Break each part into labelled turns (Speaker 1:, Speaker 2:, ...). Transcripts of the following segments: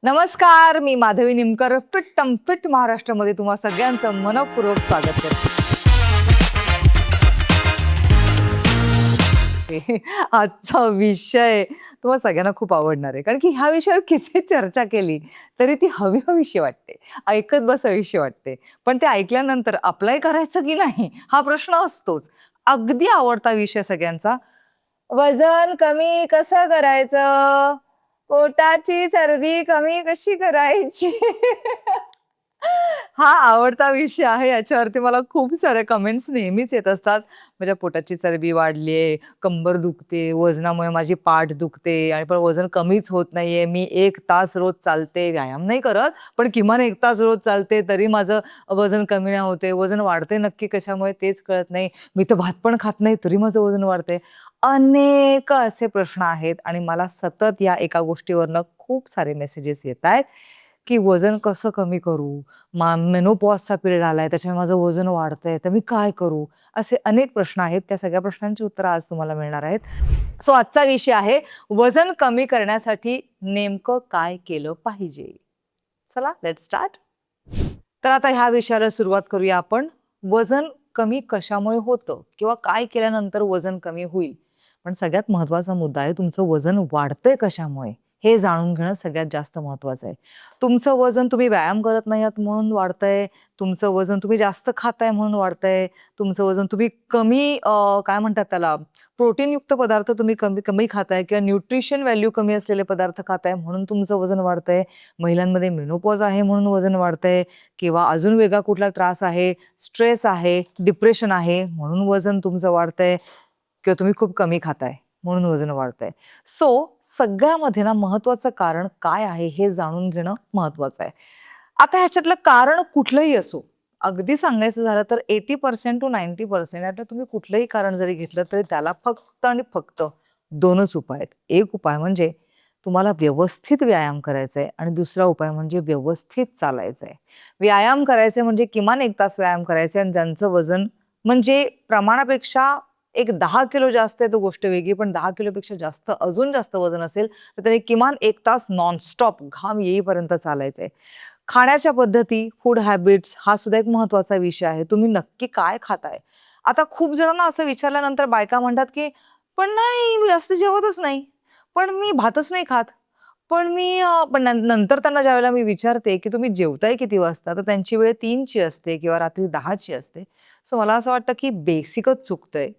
Speaker 1: नमस्कार, मी माधवी निमकर फिट महाराष्ट्रामध्ये तुम्हा सगळ्यांचं मनपूर्वक स्वागत करते. आजचा विषय तुम्हाला सगळ्यांना खूप आवडणार आहे, कारण की ह्या विषयावर किती चर्चा केली तरी ती हवीशी वाटते, ऐकत बसावीशी वाटते. पण ते ऐकल्यानंतर अप्लाय करायचं की नाही हा प्रश्न असतोच. अगदी आवडता विषय सगळ्यांचा, वजन कमी कसं करायचं, पोटाची चरबी कमी कशी करायची. हा आवडता विषय आहे. याच्यावरती मला खूप साऱ्या कमेंट्स नेहमीच येत असतात. माझ्या पोटाची चरबी वाढलीये, कंबर दुखते, वजनामुळे माझी पाठ दुखते आणि पण वजन कमीच होत नाहीये. मी 1 तास रोज चालते, व्यायाम नाही करत, पण किमान 1 तास रोज चालते तरी माझं वजन कमी नाही होते. वजन वाढते नक्की कशामुळे तेच कळत नाही. मी तर भात पण खात नाही तरी माझं वजन वाढतंय. अनेक असे प्रश्न आहेत आणि मला सतत या एका गोष्टीवरनं खूप सारे मेसेजेस येतायत, की वजन कसं कमी करू? मेनोपॉजचा पिरियड आलाय, त्याच्यामुळे माझं वजन वाढतंय, तर मी काय करू? असे अनेक प्रश्न आहेत. त्या सगळ्या प्रश्नांची उत्तरं आज तुम्हाला मिळणार आहेत. सो आजचा विषय आहे, वजन कमी करण्यासाठी नेमकं काय केलं पाहिजे? चला लेट्स स्टार्ट. तर आता ह्या विषयाला सुरुवात करूया आपण. वजन कमी कशामुळे होतं किंवा काय केल्यानंतर वजन कमी होईल? पण सगळ्यात महत्त्वाचा मुद्दा आहे, तुमचं वजन वाढतंय कशामुळे? हे जाणून घेणं सगळ्यात जास्त महत्त्वाचं आहे. तुमचं वजन तुम्ही व्यायाम करत नाही आहात म्हणून वाढतंय, तुमचं वजन तुम्ही जास्त खाताय म्हणून वाढतंय, तुमचं वजन तुम्ही कमी काय म्हणतात त्याला, प्रोटीनयुक्त पदार्थ तुम्ही कमी कमी खाताय किंवा न्यूट्रिशन व्हॅल्यू कमी असलेले पदार्थ खाताय म्हणून तुमचं वजन वाढतंय, महिलांमध्ये मेनोपॉज आहे म्हणून वजन वाढतंय किंवा अजून वेगळा कुठला त्रास आहे, स्ट्रेस आहे, डिप्रेशन आहे म्हणून वजन तुमचं वाढतंय किंवा तुम्ही खूप कमी खाताय म्हणून वजन वाढतंय. सो सगळ्यामध्ये ना महत्वाचं कारण काय आहे हे जाणून घेणं महत्वाचं आहे. आता ह्याच्यातलं कारण कुठलंही असो, अगदी सांगायचं झालं तर 80% टू 90% यातलं तुम्ही कुठलंही कारण जरी घेतलं तरी त्याला फक्त आणि फक्त 2च उपाय आहेत. एक उपाय म्हणजे तुम्हाला व्यवस्थित व्यायाम करायचा आहे आणि दुसरा उपाय म्हणजे व्यवस्थित चालायचं आहे. व्यायाम करायचे म्हणजे किमान 1 तास व्यायाम करायचे आणि ज्यांचं वजन म्हणजे प्रमाणापेक्षा एक 10 किलो जास्त आहे तर गोष्ट वेगळी, पण 10 किलोपेक्षा जास्त अजून जास्त वजन असेल तर त्यांनी किमान 1 तास नॉनस्टॉप घाम येईपर्यंत चालायचंय. खाण्याच्या पद्धती, फूड हॅबिट्स हा सुद्धा एक महत्त्वाचा विषय आहे. तुम्ही नक्की काय खाताय? आता खूप जणांना असं विचारल्यानंतर बायका म्हणतात, की "पण नाही, मी जास्त जेवतच नाही. पण मी भातच नाही खात. पण मी पण नंतर त्यांना ज्यावेळेला मी विचारते, की तुम्ही जेवताय किती वाजता? तर त्यांची वेळ 3ची असते किंवा रात्री 10ची असते. सो मला असं वाटतं, की बेसिकच चुकतंय.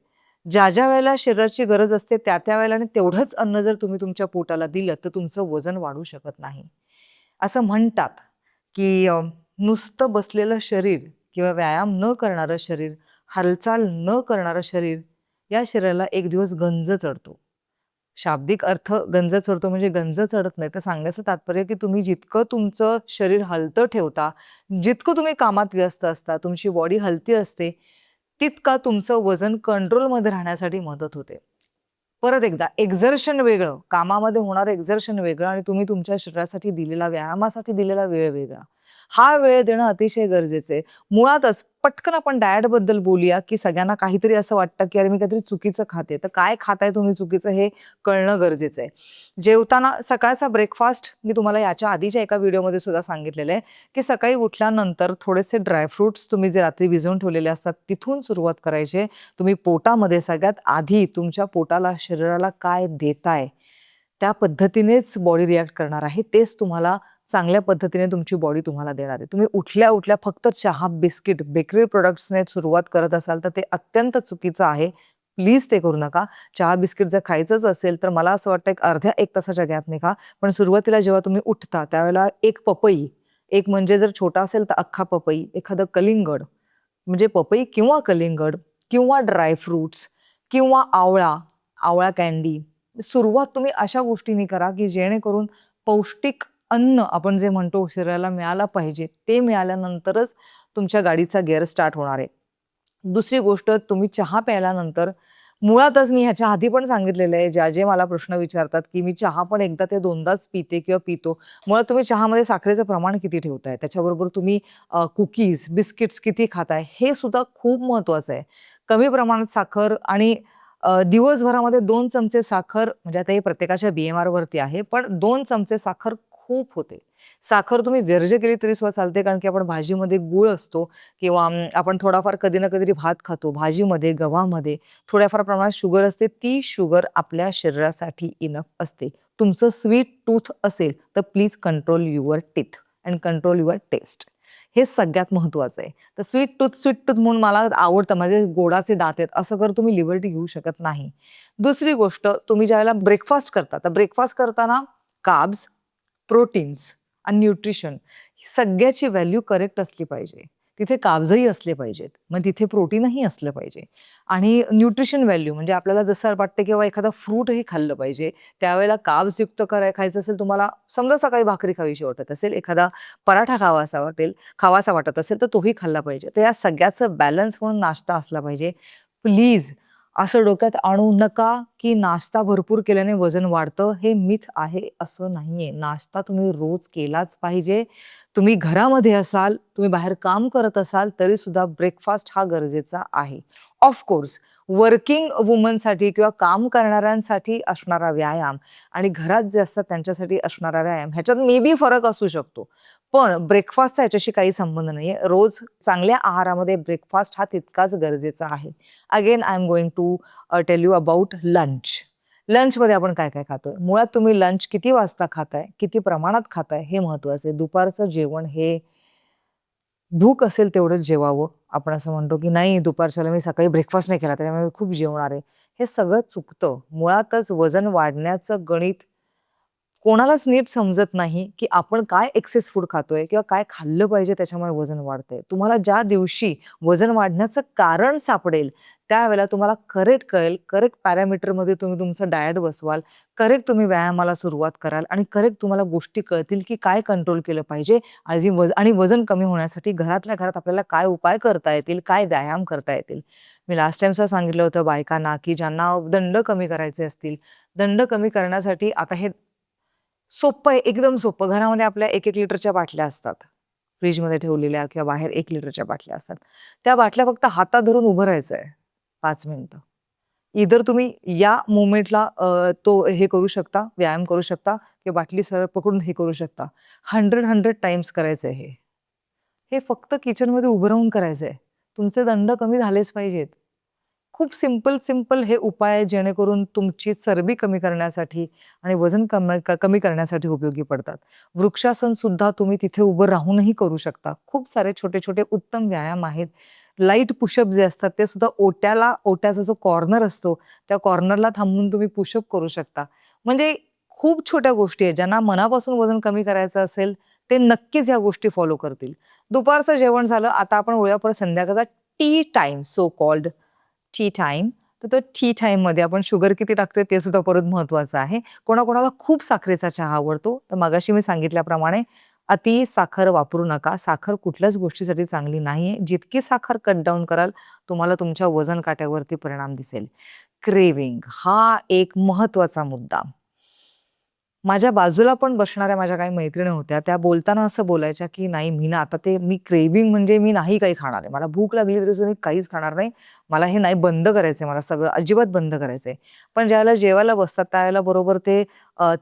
Speaker 1: ज्या वेळेला शरीराची गरज असते त्या वेळेला आणि तेवढंच अन्न जर तुम्ही तुमच्या पोटाला दिलं, तर तुमचं वजन वाढू शकत नाही. असं म्हणतात, की नुसतं बसलेलं शरीर किंवा व्यायाम न करणारं शरीर, हालचाल न करणारं शरीर, या शरीराला एक दिवस गंज चढतो. शाब्दिक अर्थ गंज चढतो म्हणजे गंज चढत नाही. तर सांगण्याचं तात्पर्य की तुम्ही जितकं तुमचं शरीर हलतं ठेवता, जितकं तुम्ही कामात व्यस्त असता, तुमची बॉडी हलती असते, तितका तुमचं वजन कंट्रोलमध्ये राहण्यासाठी मदत होते. परत एकदा एक्झर्शन वेगळं, कामामध्ये होणारं एक्झर्शन वेगळं आणि तुम्ही तुमच्या शरीरासाठी दिलेला, व्यायामासाठी दिलेला वेळ वेगळा. हा वेळ देणं अतिशय गरजेचं आहे. मुळातच पटकन आपण डाएटबद्दल बोलूया, की सगळ्यांना काहीतरी असं वाटतं, की अरे मी काहीतरी चुकीचं खाते. तर काय खाताय तुम्ही चुकीचं हे कळणं गरजेचं आहे. जेवताना सकाळचा ब्रेकफास्ट मी तुम्हाला याच्या आधीच्या एका व्हिडिओमध्ये सुद्धा सांगितलेलं आहे, की सकाळी उठल्यानंतर थोडेसे ड्रायफ्रुट्स तुम्ही जे रात्री भिजवून ठेवलेले असतात तिथून सुरुवात करायची. तुम्ही पोटामध्ये सगळ्यात आधी तुमच्या पोटाला, शरीराला काय देताय, त्या पद्धतीनेच बॉडी रिॲक्ट करणार आहे. तेच तुम्हाला चांगल्या पद्धतीने तुमची बॉडी तुम्हाला देणार आहे. तुम्ही उठल्या-उठल्या फक्त चहा, बिस्किट, बेकरी प्रॉडक्ट्सने सुरुवात करत असाल तर ते अत्यंत चुकीचं आहे. प्लीज ते करू नका. चहा, बिस्किट जर खायचंच असेल तर मला असं वाटतं एक अर्ध्या 1 तासाच्या गॅपने खा. पण सुरुवातीला जेव्हा तुम्ही उठता त्यावेळेला एक पपई, एक म्हणजे जर छोटा असेल तर अख्खा पपई, एखादं कलिंगड म्हणजे पपई किंवा कलिंगड किंवा ड्राय फ्रुट्स किंवा आवळा, आवळा कँडी. सुरुवात तुम्ही अशा गोष्टींनी करा, की जेणेकरून पौष्टिक अन्न आपण जे म्हणतो शरीराला मिळालं पाहिजे, ते मिळाल्यानंतरच तुमच्या गाडीचा गिअर स्टार्ट होणार आहे. दुसरी गोष्ट तुम्ही चहा प्यायल्यानंतर मुळातच मी ह्याच्या आधी पण सांगितलेलं आहे, जे मला प्रश्न विचारतात, की मी चहा पण एकदा ते 2दाच पिते किंवा पितो. मुळात तुम्ही चहामध्ये साखरेचं प्रमाण किती ठेवताय? त्याच्याबरोबर तुम्ही कुकीज, बिस्किट्स किती खाताय? हे सुद्धा खूप महत्त्वाचं आहे. कमी प्रमाणात साखर आणि दिवसभरामध्ये 2 चमचे साखर म्हणजे आता हे प्रत्येकाच्या BMR वरती आहे, पण 2 चमचे साखर खूप होते. साखर तुम्ही वर्ज्य केली तरी सुद्धा चालते, कारण की आपण भाजीमध्ये गूळ असतो किंवा आपण थोडाफार कधी ना कधीतरी भात खातो. भाजीमध्ये, गव्हामध्ये थोड्याफार प्रमाणात शुगर असते. ती शुगर आपल्या शरीरासाठी इनफ असते. तुमचं स्वीट टूथ असेल तर please control your teeth and control your taste. हे सगळ्यात महत्वाचं आहे. तर स्वीट टूथ म्हणून मला आवडतं, माझे गोडाचे दात आहेत असं कर तुम्ही लिबर्टी घेऊ शकत नाही. दुसरी गोष्ट, तुम्ही ज्यावेळेला ब्रेकफास्ट करता, तर ब्रेकफास्ट करताना कार्ब्स, प्रोटीन्स आणि न्यूट्रिशन सगळ्याची व्हॅल्यू करेक्ट असली पाहिजे. तिथे कार्ब्सही असले पाहिजेत. मग तिथे प्रोटीनही असलं पाहिजे. आणि न्यूट्रिशन व्हॅल्यू म्हणजे आपल्याला जसं वाटतं किंवा एखादा फ्रूटही खाल्लं पाहिजे. त्यावेळेला कार्ब्स युक्त खायचं असेल तुम्हाला, समजा सकाळी भाकरी खावीशी वाटत असेल, एखादा पराठा खावासा वाटत असेल तर तोही खाल्ला पाहिजे. तर या सगळ्याचं बॅलन्स म्हणून नाश्ता असला पाहिजे. प्लीज असं डोक्यात आणू नका, की नाश्ता भरपूर केल्याने वजन वाढतं. हे मिथ आहे, असं नाहीये. नाश्ता तुम्ही रोज केलाच पाहिजे. तुम्ही घरामध्ये असाल, तुम्ही बाहेर काम करत असाल, तरी सुद्धा ब्रेकफास्ट हा गरजेचा आहे. ऑफकोर्स वर्किंग वुमनसाठी किंवा काम करणाऱ्यांसाठी असणारा व्यायाम आणि घरात जे असतात त्यांच्यासाठी असणारा व्यायाम ह्याच्यात मे बी फरक असू शकतो. पण ब्रेकफास्टचा याच्याशी काही संबंध नाहीये. रोज चांगल्या आहारामध्ये ब्रेकफास्ट हा तितकाच गरजेचा आहे. Again I am going to tell you about lunch. लंचमध्ये आपण काय-काय खातोय? मुळात तुम्ही लंच किती वाजता खाताय? किती प्रमाणात खाताय? हे महत्वाचं आहे. दुपारचं जेवण हे भूक असेल तेवढंच जेवावं. आपण असं म्हणतो, की नाही दुपारच्याला मी सकाळी ब्रेकफास्ट नाही केला त्यामुळे मी खूप जेवणार आहे. हे सगळं चुकतं. मुळातच वजन वाढण्याचं गणित कोणालाच नीट समजत नाही, की आपण काय एक्सेस फूड खातोय किंवा काय खाल्लं पाहिजे त्याच्यामुळे वजन वाढतंय. तुम्हाला ज्या दिवशी वजन वाढण्याचं कारण सापडेल, त्यावेळेला तुम्हाला करेक्ट कळेल. करेक्ट पॅरामीटरमध्ये तुम्ही तुमचं डायट बसवाल. करेक्ट तुम्ही व्यायामाला सुरुवात कराल आणि करेक्ट तुम्हाला गोष्टी कळतील, की काय कंट्रोल केलं पाहिजे आणि वजन कमी होण्यासाठी घरातल्या घरात आपल्याला काय उपाय करता येतील, काय व्यायाम करता येतील. मी लास्ट टाईमसुद्धा सांगितलं होतं बायकांना, की ज्यांना दंड कमी करायचे असतील, दंड कमी करण्यासाठी आता हे सोप्पं आहे, एकदम सोपं. घरामध्ये आपल्या 1-1 लिटरच्या बाटल्या असतात. फ्रिजमध्ये ठेवलेल्या किंवा बाहेर 1 लिटरच्या बाटल्या असतात. त्या बाटल्या फक्त हातात धरून उभं राहायचंय 5 मिनिटं. इधर तुम्ही या मोमेंटला तो हे करू शकता, व्यायाम करू शकता किंवा बाटली सरळ पकडून हे करू शकता. 100 टाइम्स करायचंय हे. हे फक्त किचनमध्ये उभं राहून करायचंय. तुमचे दंड कमी झालेच पाहिजेत. खूप सिंपल हे उपाय आहेत, जेणेकरून तुमची चरबी कमी करण्यासाठी आणि वजन कमी करण्यासाठी उपयोगी पडतात. वृक्षासन सुद्धा तुम्ही तिथे उभं राहूनही करू शकता. खूप सारे छोटे-छोटे उत्तम व्यायाम आहेत. लाईट पुशअप जे असतात ते सुद्धा ओट्याचा जो कॉर्नर असतो, त्या कॉर्नरला थांबून तुम्ही पुशअप करू शकता. म्हणजे खूप छोट्या गोष्टी आहेत. ज्यांना मनापासून वजन कमी करायचं असेल, ते नक्कीच ह्या गोष्टी फॉलो करतील. दुपारचं जेवण झालं, आता आपण वळूया परत संध्याकाळचा T time so called T time. तर तो टी टाईममध्ये आपण शुगर किती टाकतोय ते सुद्धा परत महत्वाचं आहे. कोणाकोणाला खूप साखरेचा चहा आवडतो. तर मगाशी मी सांगितल्याप्रमाणे अति साखर वापरू नका. साखर कुठल्याच गोष्टीसाठी चांगली नाहीये. जितकी साखर कट डाउन कराल, तुम्हाला तुमच्या वजन काट्यावरती परिणाम दिसेल. क्रेव्हिंग हा एक महत्वाचा मुद्दा. माझ्या बाजूला पण बसणाऱ्या माझ्या काही मैत्रिणी होत्या. त्या बोलताना असं बोलायच्या, की "नाही मी ना आता ते मी क्रेव्हिंग म्हणजे मी नाही काही खाणार आहे. मला भूक लागली तरी सुद्धा मी काहीच खाणार नाही. मला हे नाही बंद करायचंय. मला सगळं अजिबात बंद करायचंय." पण ज्यावेळेला जेवायला बसतात त्यावेळेला बरोबर ते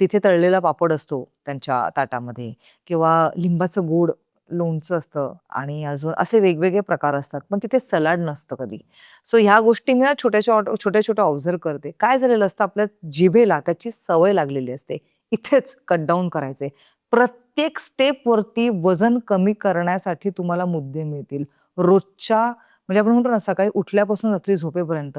Speaker 1: तिथे तळलेला पापड असतो त्यांच्या ताटामध्ये किंवा लिंबाचं गोड लोणचं असतं आणि अजून असे वेगवेगळे प्रकार असतात. पण तिथे सलाड नसतं कधी. सो ह्या गोष्टी मी ना छोट्या-छोट्या ऑब्झर्व्ह करते. काय झालेलं असतं आपल्या जिभेला त्याची सवय लागलेली असते. इथेच कट डाउन करायचे. प्रत्येक स्टेपवरती वजन कमी करण्यासाठी तुम्हाला मुद्दे मिळतील. रोजच्या म्हणजे आपण म्हणतो ना सकाळी उठल्यापासून रात्री झोपेपर्यंत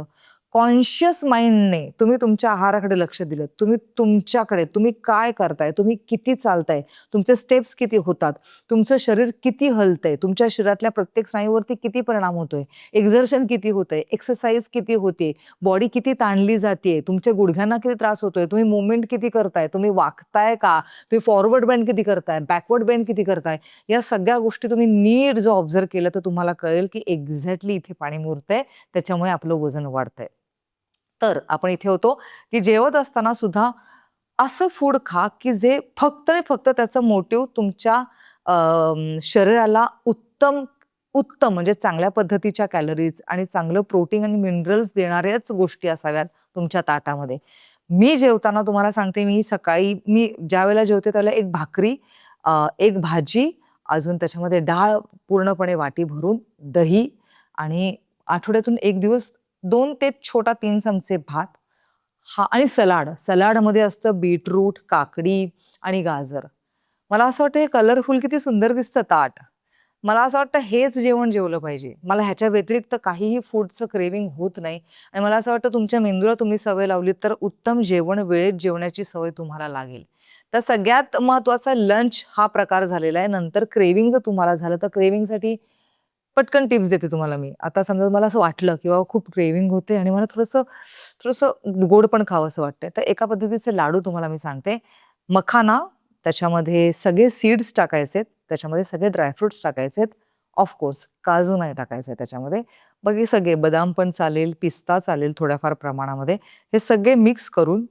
Speaker 1: कॉन्शियस माइंडने तुम्ही तुमच्या आहाराकडे लक्ष दिलत. तुम्ही तुमच्याकडे तुम्ही काय करताय? तुम्ही किती चालताय? तुमचे स्टेप्स किती होतात? तुमचं शरीर किती हलतंय? तुमच्या शरीरातल्या प्रत्येक स्नायूवरती किती परिणाम होतोय? एक्झर्शन किती होतंय? एक्सरसाइज किती होते? बॉडी किती ताणली जातेय? तुमच्या गुडघ्यांना किती त्रास होतोय? तुम्ही मूव्हमेंट किती करताय? तुम्ही वाकताय का? तुम्ही फॉरवर्ड बेंड किती करताय? बॅकवर्ड बेंड किती करताय? या सगळ्या गोष्टी तुम्ही नीट जर ऑब्झर्व्ह केलं तर तुम्हाला कळेल की एक्झॅक्टली इथे पाणी मुरतंय, त्याच्यामुळे आपलं वजन वाढतंय. तर आपण इथे होतो, की जेवत असताना सुद्धा असं फूड खा, की जे फक्त आणि फक्त त्याचं मोटिव्ह तुमच्या शरीराला उत्तम म्हणजे चांगल्या पद्धतीच्या कॅलरीज आणि चांगलं प्रोटीन आणि मिनरल्स देणाऱ्याच गोष्टी असाव्यात तुमच्या ताटामध्ये. मी जेवताना तुम्हाला सांगते, मी सकाळी मी ज्यावेळेला जेवते त्यावेळेला एक भाकरी, एक भाजी, अजून त्याच्यामध्ये डाळ पूर्णपणे वाटी भरून, दही आणि आठवड्यातून 1 दिवस 2 ते छोटा 3 चमचे भात. हां आणि सलाड. सलाडमध्ये असतं बीटरूट, काकडी आणि गाजर. मला असं वाटतं हे कलरफुल किती सुंदर दिसतं ताट. मला असं वाटतं हेच जेवण जेवलं पाहिजे. मला ह्याच्या व्यतिरिक्त काहीही फूडचं क्रेव्हिंग होत नाही आणि मला असं वाटतं तुमच्या मेंदूला तुम्ही सवय लावलीत तर उत्तम जेवण वेळेत जेवण्याची सवय तुम्हाला लागेल. तर सगळ्यात महत्त्वाचा लंच हा प्रकार झालेला आहे. नंतर क्रेव्हिंग जर तुम्हाला झालं तर क्रेव्हिंगसाठी पटकन टिप्स देते तुम्हाला मी. आता समजा मला असं वाटलं की बाबा खूप क्रेव्हिंग होते आणि मला थोडंसं थोडंसं गोड पण खावंसं वाटतंय. तर एका पद्धतीचे लाडू तुम्हाला मी सांगते. मखाना, त्याच्यामध्ये सगळे सीड्स टाकायचेत, त्याच्यामध्ये सगळे ड्रायफ्रुट्स टाकायचेत. ऑफ कोर्स काजू नाही टाकायचे त्याच्यामध्ये. बाकी सगळे बदाम पण चालेल, पिस्ता चालेल थोड्याफार प्रमाणामध्ये. हे सगळे मिक्स करून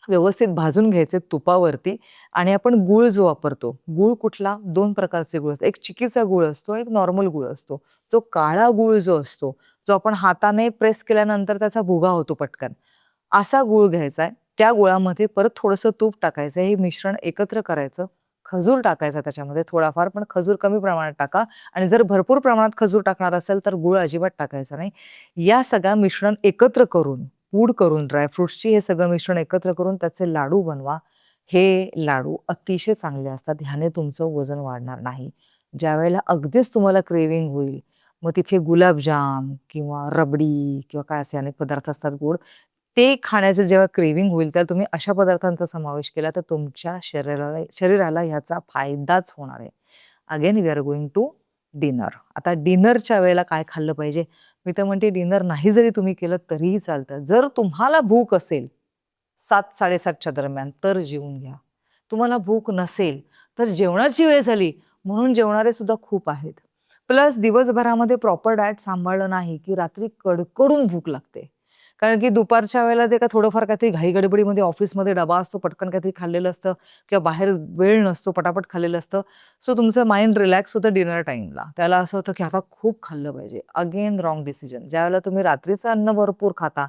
Speaker 1: व्यवस्थित भाजून घ्यायचे तुपावरती आणि आपण गूळ जो वापरतो, गूळ कुठला? 2 प्रकारचे गूळ असतात. एक चिकीचा गूळ असतो, एक नॉर्मल गूळ असतो. जो काळा गूळ जो असतो, जो आपण हाताने प्रेस केल्यानंतर त्याचा भुगा होतो पटकन. असा गूळ घ्यायचा आहे. त्या गुळामध्ये परत थोडंसं तूप टाकायचं. हे मिश्रण एकत्र करायचं. खजूर टाकायचा त्याच्यामध्ये थोडाफार, पण खजूर कमी प्रमाणात टाका आणि जर भरपूर प्रमाणात खजूर टाकणार असेल, तर गूळ अजिबात टाकायचा नाही. या सगळ्या मिश्रण एकत्र करून, पूड करून ड्रायफ्रुट्सची हे सगळं मिश्रण एकत्र करून त्याचे लाडू बनवा. हे लाडू अतिशय चांगले असतात. ह्याने तुमचं वजन वाढणार नाही. ज्यावेळेला अगदीच तुम्हाला क्रेव्हिंग होईल, मग तिथे गुलाबजाम किंवा रबडी किंवा काय असे अनेक पदार्थ असतात गोड, ते खाण्याचं जेव्हा क्रेव्हिंग होईल, तेव्हा तुम्ही अशा पदार्थांचा समावेश केला, तर तुमच्या शरीराला शरीराला ह्याचा फायदाच होणार आहे. Again we are going to dinner. आता डिनरच्या वेळेला काय खाल्लं पाहिजे? मी तर म्हणते डिनर नाही जरी तुम्ही केलं तरीही चालतं. जर तुम्हाला भूक असेल 7:00-7:30च्या दरम्यान तर जेवून घ्या. तुम्हाला भूक नसेल, तर जेवणाची वेळ झाली म्हणून जेवणारे सुद्धा खूप आहेत. प्लस दिवसभरामध्ये प्रॉपर डाएट सांभाळलं नाही, की रात्री कडकडून भूक लागते. कारण की दुपारच्या वेळेला ते का थोडंफार काहीतरी घाई-गडबडीमध्ये ऑफिसमध्ये डबा असतो, पटकन काहीतरी खाल्लेलं असतं किंवा बाहेर वेळ नसतो, पटापट खाल्लेलं असतं. सो तुमचं माइंड रिलॅक्स होतं डिनर टाईमला. त्याला असं होतं, की आता खूप खाल्लं पाहिजे. Again wrong decision. ज्यावेळेला तुम्ही रात्रीचं अन्न भरपूर खाता,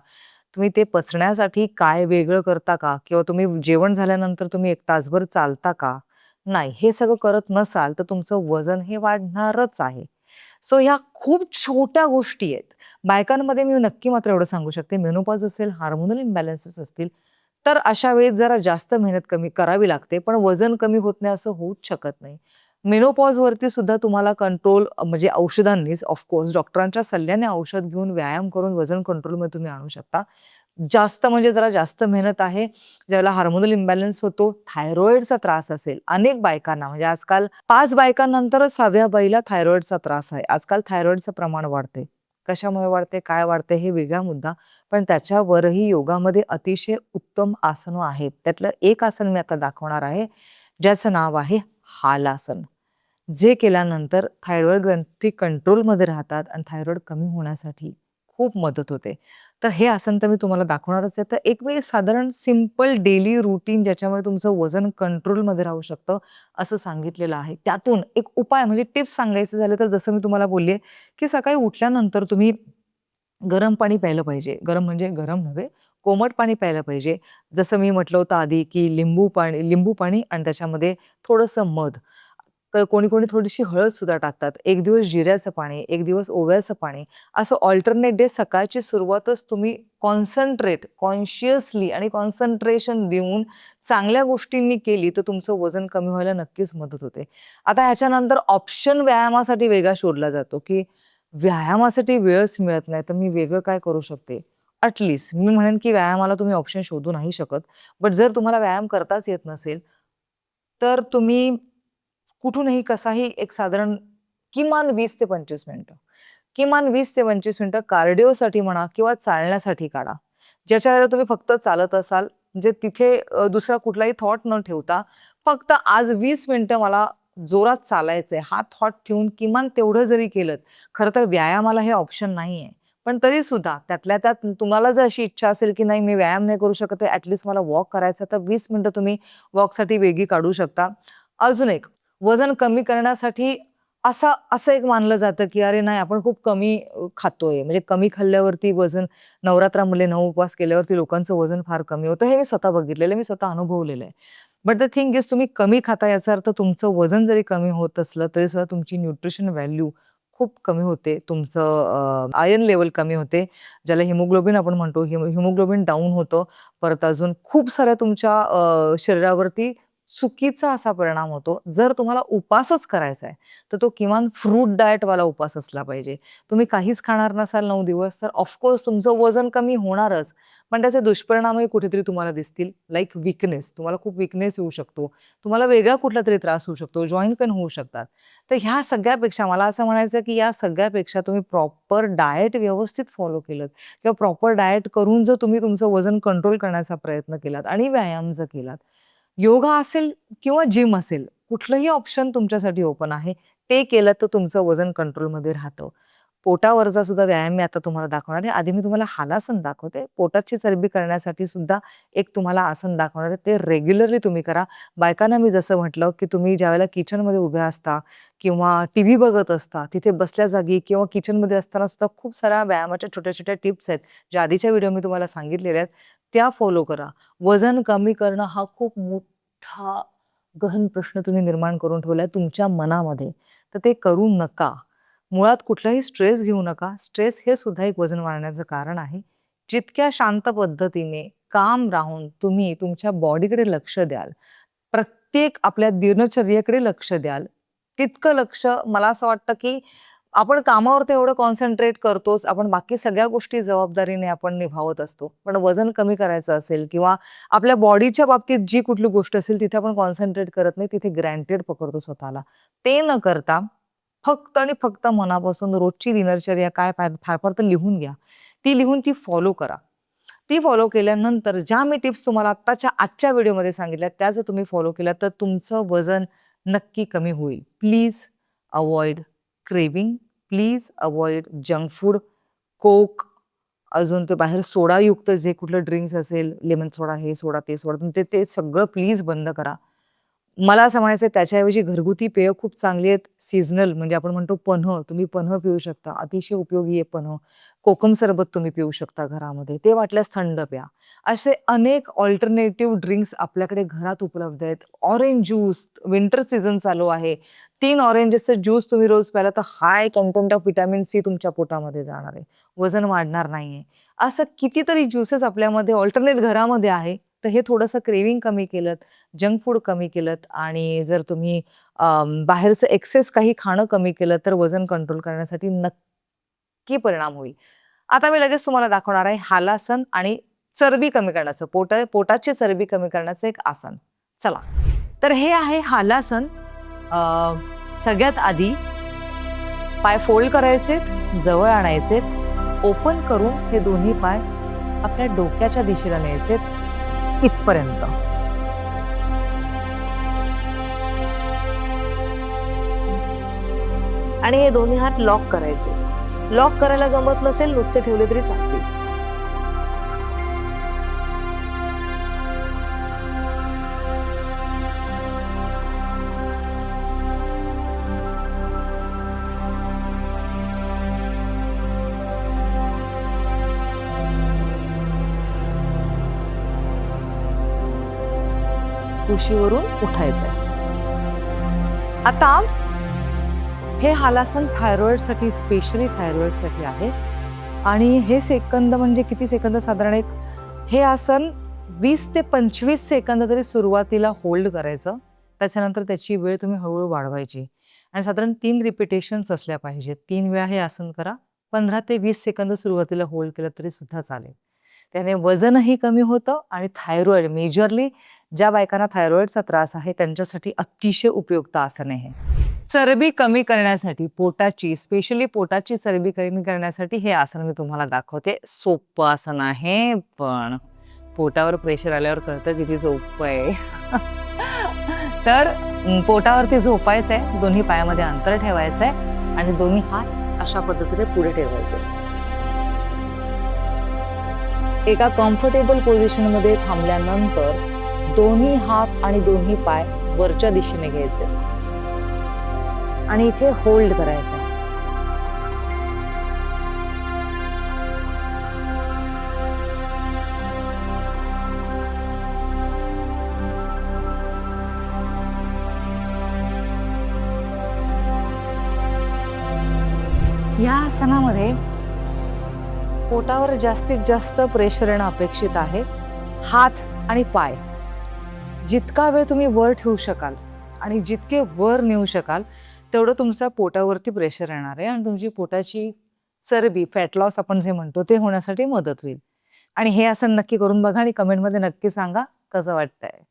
Speaker 1: तुम्ही ते पचण्यासाठी काय वेगळं करता का? किंवा तुम्ही जेवण झाल्यानंतर तुम्ही 1 तासभर चालता का? नाही, हे सगळं करत नसाल, तर तुमचं वजन हे वाढणारच आहे. सो ह्या खूप छोट्या गोष्टी आहेत. बायकांमध्ये मी नक्की मात्र एवढं सांगू शकते, मेनोपॉज असेल, हार्मोनल इम्बॅलन्सेस असतील, तर अशा वेळेस जरा जास्त मेहनत कमी करावी लागते. पण वजन कमी होत नाही असं होऊच शकत नाही. मेनोपॉजवरती सुद्धा तुम्हाला कंट्रोल म्हणजे औषधांनीच ऑफकोर्स डॉक्टरांच्या सल्ल्याने औषध घेऊन, व्यायाम करून वजन कंट्रोलमध्ये तुम्ही आणू शकता. जास्त म्हणजे जरा जास्त मेहनत आहे. ज्याला हार्मोनल इम्बॅलन्स होतो, थायरॉइडचा त्रास असेल, अनेक बायकांना म्हणजे आजकाल 5 बायकांनंतरच 6व्या बाईला थायरॉइडचा त्रास आहे. आजकाल थायरॉइडचं प्रमाण वाढते. कशामुळे वाढते, काय वाढते हे वेगळा मुद्दा. पण त्याच्यावरही योगामध्ये अतिशय उत्तम आसनं आहेत. त्यातलं एक आसन मी आता दाखवणार आहे, ज्याचं नाव आहे हालासन. जे केल्यानंतर थायरॉइड ग्रंथी कंट्रोलमध्ये राहतात आणि थायरॉइड कमी होण्यासाठी खूप मदत होते. तर हे आसन तर मी तुम्हाला दाखवणारच आहे. तर एक वेळी साधारण सिंपल डेली रूटीन ज्याच्यामुळे तुमचं वजन कंट्रोलमध्ये राहू शकतं, असं सांगितलेलं आहे. त्यातून एक उपाय म्हणजे टिप्स सांगायचे झाले तर जसं मी तुम्हाला बोलले, की सकाळी उठल्यानंतर तुम्ही गरम पाणी प्यायलं पाहिजे. गरम म्हणजे गरम नव्हे, कोमट पाणी प्यायलं पाहिजे. जसं मी म्हटलं होतं आधी, की लिंबू पाणी आणि त्याच्यामध्ये थोडंसं मध. तर कोणी-कोणी थोडीशी हळद सुद्धा टाकतात. एक दिवस जिऱ्याचं पाणी, एक दिवस ओव्याचं पाणी, असं अल्टरनेट डे सकाळची सुरुवातच तुम्ही कॉन्शियसली आणि कॉन्सन्ट्रेशन देऊन चांगल्या गोष्टींनी केली, तर तुमचं वजन कमी व्हायला नक्कीच मदत होते. आता ह्याच्यानंतर ऑप्शन व्यायामासाठी वेगळा शोधला जातो, की व्यायामासाठी वेळच मिळत नाही, तर मी वेगळं काय करू शकते? मी म्हणेन, की व्यायामाला तुम्ही ऑप्शन शोधू नाही शकत. बट जर तुम्हाला व्यायाम करताच येत नसेल, तर तुम्ही कुठूनही कसाही एक साधारण किमान 20 ते 25 मिनिटं. किमान 20 ते 25 मिनिटं कार्डिओसाठी म्हणा किंवा चालण्यासाठी काढा. ज्याच्या वेळेला तुम्ही फक्त चालत असाल, म्हणजे तिथे दुसरा कुठलाही थॉट न ठेवता, फक्त आज 20 मिनिटं मला जोरात चालायचंय, हा थॉट ठेवून किमान तेवढं जरी केलंत, खरं तर व्यायामाला हे ऑप्शन नाहीये. पण तरीसुद्धा त्यातल्या त्यात तुम्हाला जर अशी इच्छा असेल, की नाही मी व्यायाम नाही करू शकत आहे, मला वॉक करायचा, तर 20 मिनिटं तुम्ही वॉकसाठी वेगळी काढू शकता. अजून एक, वजन कमी करण्यासाठी असं असं एक मानलं जातं, की अरे नाही आपण खूप कमी खातोय. म्हणजे कमी खाल्ल्यावरती वजन नवरात्रामध्ये 9 उपवास केल्यावरती लोकांचं वजन फार कमी होतं. हे मी स्वतः बघितलेलं आहे. मी स्वतः अनुभवलेलं आहे. बट द थिंग इज तुम्ही कमी खाता याचा अर्थ तुमचं वजन जरी कमी होत असलं, तरी सुद्धा तुमची न्यूट्रिशन व्हॅल्यू खूप कमी होते. तुमचं आयर्न लेव्हल कमी होते. ज्याला हिमोग्लोबिन आपण म्हणतो. हिमोग्लोबिन डाऊन होतं. परत अजून खूप साऱ्या तुमच्या शरीरावरती चुकीचा असा परिणाम होतो. जर तुम्हाला उपासच करायचा आहे, तर तो किमान फ्रूट डाएटवाला उपास असला पाहिजे. तुम्ही काहीच खाणार नसाल 9 दिवस, तर ऑफकोर्स तुमचं वजन कमी होणारच. पण त्याचे दुष्परिणामही कुठेतरी तुम्हाला दिसतील. Like weakness. तुम्हाला खूप वीकनेस येऊ शकतो. तुम्हाला वेगळा कुठलातरी त्रास होऊ शकतो. जॉइंट पेन होऊ शकतात. तर ह्या सगळ्यापेक्षा मला असं म्हणायचं की या सगळ्यापेक्षा तुम्ही प्रॉपर डाएट व्यवस्थित फॉलो केलंत किंवा प्रॉपर डाएट करून जर तुम्ही तुमचं वजन कंट्रोल करण्याचा प्रयत्न केलात आणि व्यायाम जर केलात, योगा असेल किंवा जिम असेल, कुठलंही ऑप्शन तुमच्यासाठी ओपन आहे. ते केलं तर तुमचं वजन कंट्रोलमध्ये राहतं. पोटावरचा सुद्धा व्यायाम मी आता तुम्हाला दाखवणार आहे. आधी मी तुम्हाला हालासन दाखवते. पोटाची चरबी करण्यासाठी सुद्धा एक तुम्हाला आसन दाखवणार आहे. ते रेग्युलरली तुम्ही करा. बायकांना मी जसं म्हटलं, की तुम्ही ज्यावेळेला किचनमध्ये उभ्या असता किंवा टीव्ही बघत असता, तिथे बसल्या जागी किंवा किचनमध्ये असताना सुद्धा खूप साऱ्या व्यायामाच्या छोट्या-छोट्या टिप्स आहेत, ज्या आधीच्या व्हिडिओ मी तुम्हाला सांगितलेल्या आहेत, त्या फॉलो करा. वजन कमी करणं हा खूप मोठा गहन प्रश्न तुम्ही निर्माण करून ठेवलाय तुमच्या मनामध्ये. तर ते करू नका. मुळात कुठलाही स्ट्रेस घेऊ नका. स्ट्रेस हे सुद्धा एक वजन वाढण्याचं कारण आहे. जितक्या शांत पद्धतीने, काम राहून तुम्ही तुमच्या बॉडीकडे लक्ष द्याल, प्रत्येक आपल्या दिनचर्येकडे लक्ष द्याल, तितकं लक्ष मला असं वाटतं, की आपण कामावर तर एवढं कॉन्सन्ट्रेट करतोच. आपण बाकी सगळ्या गोष्टी जबाबदारीने आपण निभावत असतो. पण वजन कमी करायचं असेल किंवा आपल्या बॉडीच्या बाबतीत जी कुठली गोष्ट असेल तिथे आपण कॉन्सन्ट्रेट करत नाही. तिथे ग्रँटेड पकडतो स्वतःला. ते न करता फक्त आणि फक्त मनापासून रोजची दिनचर्या काय फार फार तर लिहून घ्या. ती लिहून ती फॉलो करा. ती फॉलो केल्यानंतर ज्या मी टिप्स तुम्हाला आजच्या व्हिडिओमध्ये सांगितल्या त्या जर तुम्ही फॉलो केल्या तर तुमचं वजन नक्की कमी होईल. Please avoid craving. Please avoid junk food, Coke, अजून ते बाहेर सोडायुक्त जे कुठलं ड्रिंक्स असेल, लेमन सोडा, हे सोडा, ते सोडा, तुम्ही ते ते सगळं प्लीज बंद करा. मला असं म्हणायचंय त्याच्याऐवजी घरगुती पेय खूप चांगली आहेत. सीझनल म्हणजे आपण म्हणतो पन्ह, तुम्ही पन्ह पिऊ शकता. अतिशय उपयोगी आहे पन्ह. कोकम सरबत तुम्ही पिऊ शकता घरामध्ये. ते वाटल्यास थंड प्या. असे अनेक अल्टरनेटिव्ह ड्रिंक्स आपल्याकडे घरात उपलब्ध आहेत. ऑरेंज ज्यूस, विंटर सीझन चालू आहे. 3 ऑरेंजेसचा ज्यूस तुम्ही रोज प्याला तर हाय कंटेंट ऑफ व्हिटॅमिन सी तुमच्या पोटामध्ये जाणार आहे. वजन वाढणार नाहीये. असं कितीतरी ज्युसेस आपल्यामध्ये अल्टरनेट घरामध्ये आहे. तर हे थोडंसं क्रेव्हिंग कमी केलंत, जंक फूड कमी केलंत आणि जर तुम्ही बाहेरचं एक्सेस काही खाणं कमी केलं तर वजन कंट्रोल करण्यासाठी नक्की परिणाम होईल. आता मी लगेच तुम्हाला दाखवणार आहे हालासन आणि चरबी कमी करण्याचं, पोटाची चरबी कमी करण्याचं एक आसन. चला. तर हे आहे हालासन. अ, सगळ्यात आधी पाय फोल्ड करायचेत, जवळ आणायचेत, ओपन करून हे दोन्ही पाय आपल्या डोक्याच्या दिशेला न्यायचेत इथपर्यंत. आणि हे दोन्ही हात लॉक करायचे. लॉक करायला जमत नसेल नुसते ठेवले तरी चालतील. कुशीवरून उठायचंय. आता हे हालासन थायरॉइडसाठी, स्पेशली थायरॉइडसाठी आहे आणि हे सेकंद म्हणजे किती सेकंद, साधारण एक हे आसन 20 ते 25 सेकंद तरी सुरुवातीला होल्ड करायचं. त्याच्यानंतर त्याची वेळ तुम्ही हळूहळू वाढवायची आणि साधारण 3 रिपिटेशन्स असल्या पाहिजेत. 3 वेळा हे आसन करा. 15 ते 20 सेकंद सुरुवातीला होल्ड केलं तरी सुद्धा चालेल. त्याने वजनही कमी होतं आणि थायरॉइड मेजरली ज्या बायकांना थायरॉइडचा त्रास आहे त्यांच्यासाठी अतिशय उपयुक्त आसन आहे. चरबी कमी करण्यासाठी पोटाची, स्पेशली पोटाची चरबी कमी करण्यासाठी हे आसन मी तुम्हाला दाखवते. सोपं आसन आहे पण पोटावर प्रेशर आल्यावर कळतं किती सोपं आहे. तर पोटावरती झोपायचंय, दोन्ही पायामध्ये अंतर ठेवायचंय आणि दोन्ही हात अशा पद्धतीने पुढे ठेवायचे. एका कम्फर्टेबल पोझिशनमध्ये थांबल्यानंतर दोन्ही हात आणि दोन्ही पाय वरच्या दिशेने घ्यायचे. आणि इथे होल्ड करायचं आहे. या आसनामध्ये पोटावर जास्तीत जास्त प्रेशर येणं अपेक्षित आहे. हात आणि पाय जितका वेळ तुम्ही वर ठेवू शकाल आणि जितके वर नेऊ शकाल तेवढं तुमच्या पोटावरती प्रेशर येणार आहे आणि तुमची पोटाची चरबी, फॅट लॉस आपण जे म्हणतो ते होण्यासाठी मदत होईल. आणि हे आसन नक्की करून बघा आणि कमेंटमध्ये नक्की सांगा कसं वाटतंय.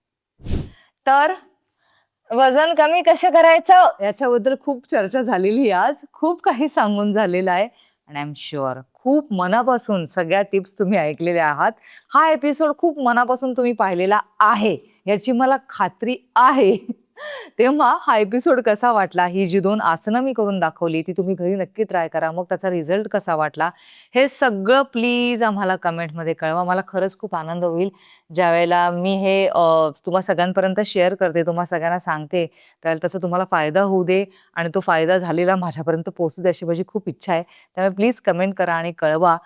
Speaker 1: तर वजन कमी कसं करायचं याच्याबद्दल खूप चर्चा झालेली आज. खूप काही सांगून झालेलं आहे आणि आय एम शुअर खूप मनापासून सगळ्या टिप्स तुम्ही ऐकलेल्या आहात. हा एपिसोड खूप मनापासून तुम्ही पाहिलेला आहे याची मला खात्री आहे. तेव्हा हा एपिसोड कसा वाटला, ही जी 2 आसनं मी करून दाखवली ती तुम्ही घरी नक्की ट्राय करा. मग त्याचा रिझल्ट कसा वाटला हे सगळं प्लीज आम्हाला कमेंटमध्ये कळवा. मला खरंच खूप आनंद होईल ज्यावेळेला मी हे तुम्हा सगळ्यांपर्यंत शेअर करते, तुम्हा सगळ्यांना सांगते, त्यावेळेला त्याचा तुम्हाला फायदा होऊ दे आणि तो फायदा झालेला माझ्यापर्यंत पोहोचू दे अशी माझी खूप इच्छा आहे. त्यामुळे प्लीज कमेंट करा आणि कळवा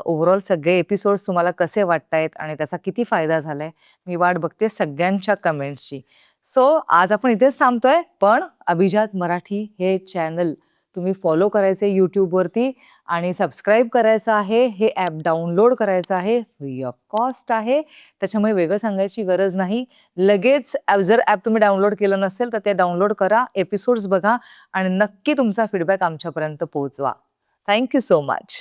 Speaker 1: ओव्हरऑल सगळे एपिसोड्स तुम्हाला कसे वाटतायत आणि त्याचा किती फायदा झालाय. मी वाट बघते सगळ्यांच्या कमेंट्सची. सो आज आपण इथेच थांबतोय, पण अभिजात मराठी हे चॅनल तुम्ही फॉलो करायचे YouTubeवरती आणि सबस्क्राईब करायचं आहे. हे ॲप डाउनलोड करायचं आहे. फ्री ऑफ कॉस्ट आहे. त्याच्यामुळे वेगळं सांगायची गरज नाही. लगेच जर ॲप तुम्ही डाउनलोड केलं नसेल तर ते डाउनलोड करा, एपिसोड्स बघा आणि नक्की तुमचा फीडबॅक आमच्यापर्यंत पोहोचवा. Thank you so much.